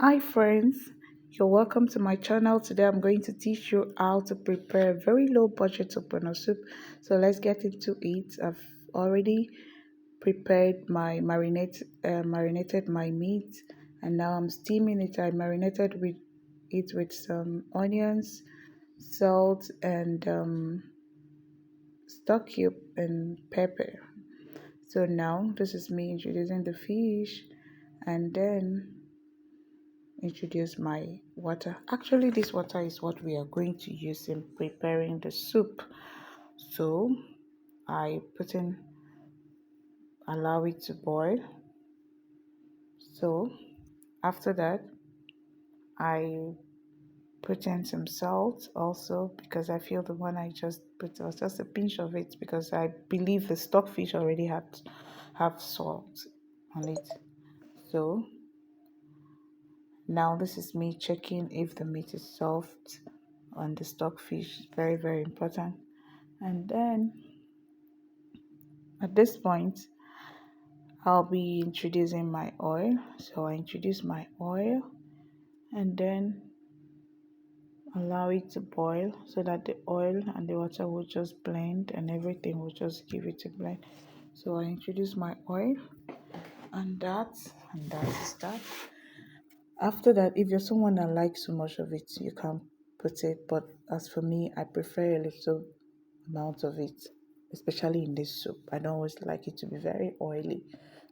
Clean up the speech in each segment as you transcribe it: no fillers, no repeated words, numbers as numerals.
Hi friends, you're welcome to my channel. Today I'm going to teach you how to prepare a very low budget Ogbono soup. So let's get into it. I've already prepared my marinated my meat, and now I'm steaming it. I marinated with it with some onions, salt, and stock cube and pepper. So now this is me introducing the fish, and then introduce my water. Actually, this water is what we are going to use in preparing the soup. So I put in, allow it to boil. So after that, I put in some salt also, because I feel the one I just put was just a pinch of it, because I believe the stockfish already have salt on it. So now this is me checking if the meat is soft on the stockfish. Very, very important. And then at this point, I'll be introducing my oil. So I introduce my oil and then allow it to boil so that the oil and the water will just blend and everything will just give it a blend. So I introduce my oil and that is that. After that, if you're someone that likes so much of it, you can put it. But as for me, I prefer a little amount of it, especially in this soup. I don't always like it to be very oily.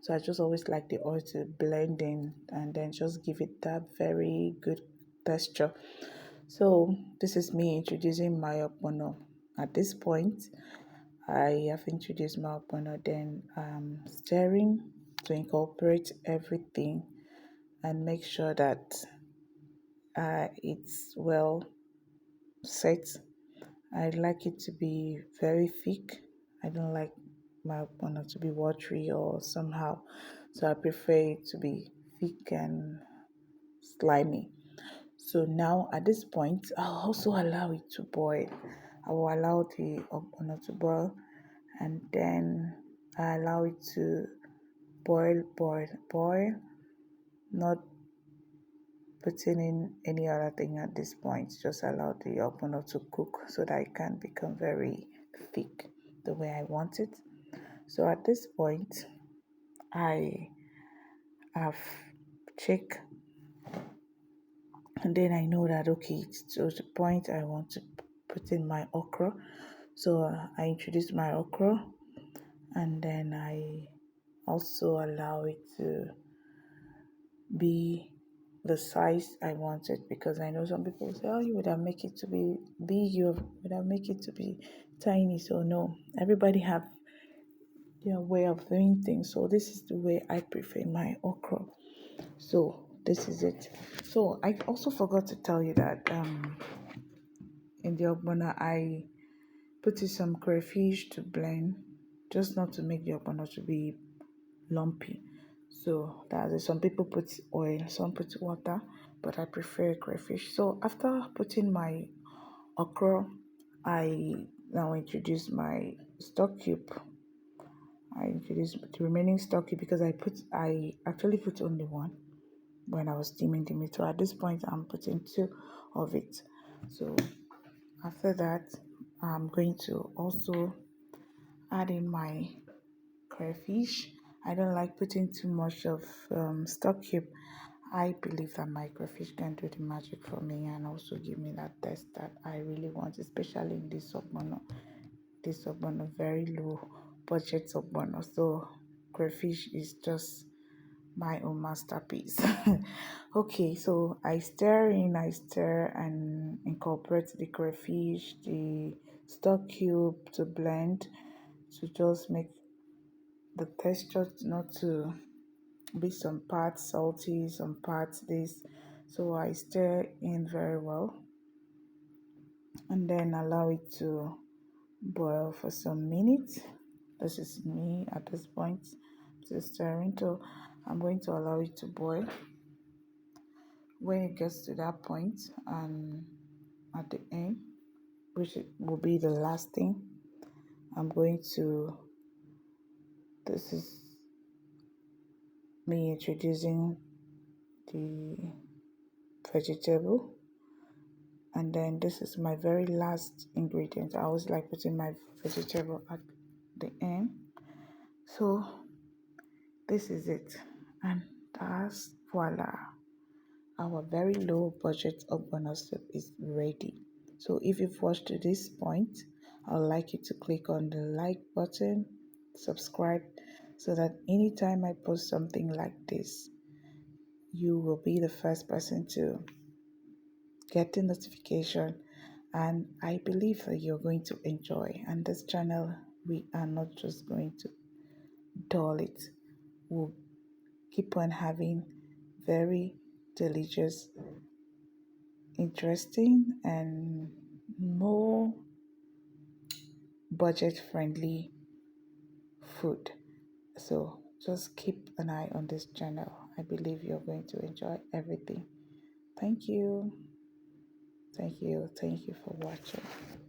So I just always like the oil to blend in and then just give it that very good texture. So this is me introducing my ogbono. At this point, I have introduced my ogbono, then stirring to incorporate everything and make sure that it's well set. I like it to be very thick. I don't like my banana to be watery or somehow. So I prefer it to be thick and slimy. So now at this point, I'll also allow it to boil. I will allow the banana to boil, and then I allow it to boil, not putting in any other thing at this point. Just allow the ogbono to cook so that it can become very thick the way I want it. So at this point, I have checked, and then I know that okay, it's to the point I want to put in my okra. So I introduce my okra, and then I also allow it to be the size I wanted, because I know some people say, oh, you would have make it to be big, you would have make it to be tiny. So no, everybody have their way of doing things. So this is the way I prefer my okra. So this is it. So I also forgot to tell you that in the ogbono I put in some crayfish to blend, just not to make the ogbono to be lumpy. So that is, some people put oil, some put water, but I prefer crayfish. So after putting my okra, I now introduce my stock cube. I introduce the remaining stock cube because I actually put only one when I was steaming the meat. So at this point I'm putting two of it. So after that, I'm going to also add in my crayfish. I don't like putting too much of stock cube. I believe that my crayfish can do the magic for me and also give me that taste that I really want, especially in this ogbono. This ogbono, very low budget ogbono. So crayfish is just my own masterpiece. Okay, so I stir and incorporate the crayfish, the stock cube to blend, to just make the texture not to be some parts salty, some parts this. So I stir in very well and then allow it to boil for some minutes. This is me at this point, just stirring. So I'm going to allow it to boil. When it gets to that point, and at the end, which will be the last thing, I'm going to, this is me introducing the vegetable, and then this is my very last ingredient. I always like putting my vegetable at the end. So this is it, and that's voila, our very low budget Ogbono soup is ready. So if you've watched to this point, I'd like you to click on the like button, subscribe, so that anytime I post something like this, you will be the first person to get the notification. And I believe that you're going to enjoy. And this channel, we are not just going to dull it. We'll keep on having very delicious, interesting, and more budget friendly food. So just keep an eye on this channel. I believe you're going to enjoy everything. Thank you. Thank you. Thank you for watching.